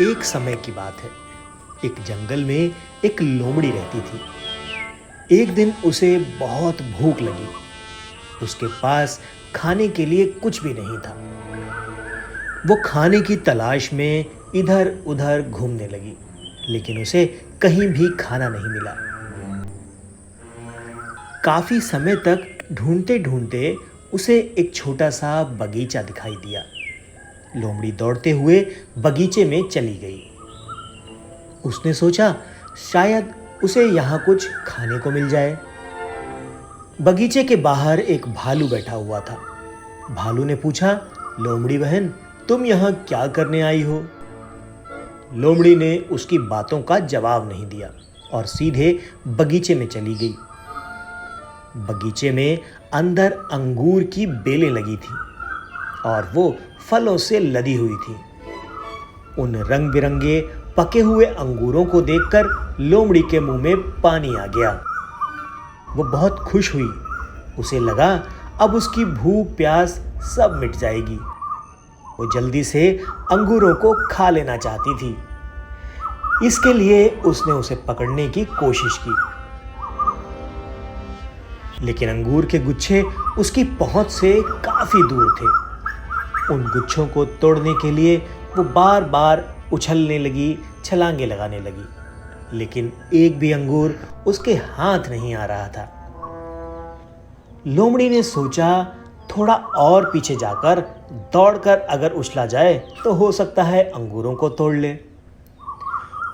एक समय की बात है। एक जंगल में एक लोमड़ी रहती थी। एक दिन उसे बहुत भूख लगी। उसके पास खाने के लिए कुछ भी नहीं था। वो खाने की तलाश में इधर उधर घूमने लगी, लेकिन उसे कहीं भी खाना नहीं मिला। काफी समय तक ढूंढते ढूंढते उसे एक छोटा सा बगीचा दिखाई दिया। लोमड़ी दौड़ते हुए बगीचे में चली गई। उसने सोचा शायद उसे यहाँ कुछ खाने को मिल जाए। बगीचे के बाहर एक भालू बैठा हुआ था। भालू ने पूछा, लोमड़ी बहन, तुम यहाँ क्या करने आई हो? लोमड़ी ने उसकी बातों का जवाब नहीं दिया और सीधे बगीचे में चली गई। बगीचे में अंदर अंगूर की बेलें लगी थी और वो फलों से लदी हुई थी। उन रंग बिरंगे पके हुए अंगूरों को देखकर लोमड़ी के मुंह में पानी आ गया। वो बहुत खुश हुई। उसे लगा अब उसकी भूख प्यास सब मिट जाएगी। वो जल्दी से अंगूरों को खा लेना चाहती थी। इसके लिए उसने उसे पकड़ने की कोशिश की, लेकिन अंगूर के गुच्छे उसकी पहुंच से काफी दूर थे। उन गुच्छों को तोड़ने के लिए वो बार बार उछलने लगी, छलांगे लगाने लगी, लेकिन एक भी अंगूर उसके हाथ नहीं आ रहा था। लोमड़ी ने सोचा थोड़ा और पीछे जाकर दौड़कर अगर उछला जाए तो हो सकता है अंगूरों को तोड़ ले।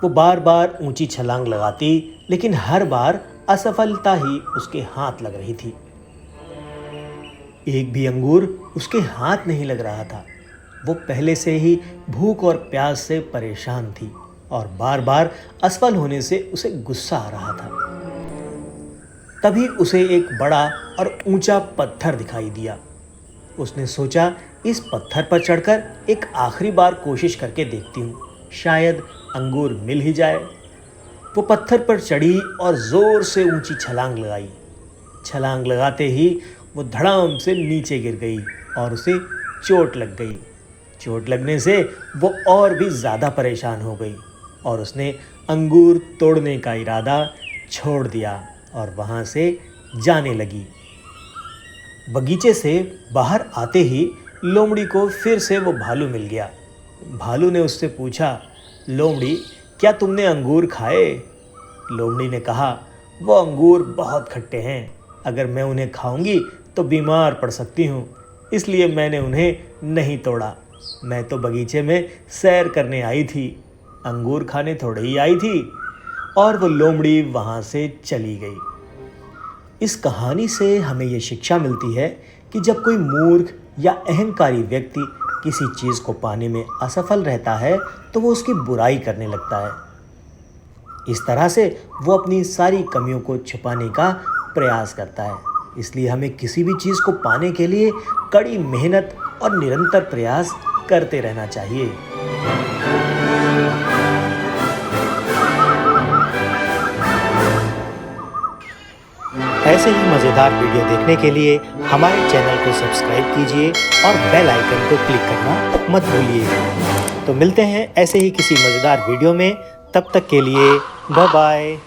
वो बार बार ऊंची छलांग लगाती, लेकिन हर बार असफलता ही उसके हाथ लग रही थी। एक भी अंगूर उसके हाथ नहीं लग रहा था। वो पहले से ही भूख और प्यास से परेशान थी और बार बार असफल होने से उसे गुस्सा आ रहा था। तभी उसे एक बड़ा और ऊंचा पत्थर दिखाई दिया। उसने सोचा इस पत्थर पर चढ़कर एक आखिरी बार कोशिश करके देखती हूँ, शायद अंगूर मिल ही जाए। वो पत्थर पर चढ़ी और जोर से ऊंची छलांग लगाई। छलांग लगाते ही वो धड़ाम से नीचे गिर गई और उसे चोट लग गई। चोट लगने से वो और भी ज़्यादा परेशान हो गई और उसने अंगूर तोड़ने का इरादा छोड़ दिया और वहाँ से जाने लगी। बगीचे से बाहर आते ही लोमड़ी को फिर से वो भालू मिल गया। भालू ने उससे पूछा, लोमड़ी, क्या तुमने अंगूर खाए? लोमड़ी ने कहा, वो अंगूर बहुत खट्टे हैं। अगर मैं उन्हें खाऊंगी तो बीमार पड़ सकती हूँ, इसलिए मैंने उन्हें नहीं तोड़ा। मैं तो बगीचे में सैर करने आई थी, अंगूर खाने थोड़े ही आई थी। और वो लोमड़ी वहाँ से चली गई। इस कहानी से हमें ये शिक्षा मिलती है कि जब कोई मूर्ख या अहंकारी व्यक्ति किसी चीज़ को पाने में असफल रहता है तो वो उसकी बुराई करने लगता है। इस तरह से वो अपनी सारी कमियों को छुपाने का प्रयास करता है। इसलिए हमें किसी भी चीज़ को पाने के लिए कड़ी मेहनत और निरंतर प्रयास करते रहना चाहिए। ऐसे ही मज़ेदार वीडियो देखने के लिए हमारे चैनल को सब्सक्राइब कीजिए और बेल आइकन को क्लिक करना मत भूलिए। तो मिलते हैं ऐसे ही किसी मज़ेदार वीडियो में। तब तक के लिए बाय बाय।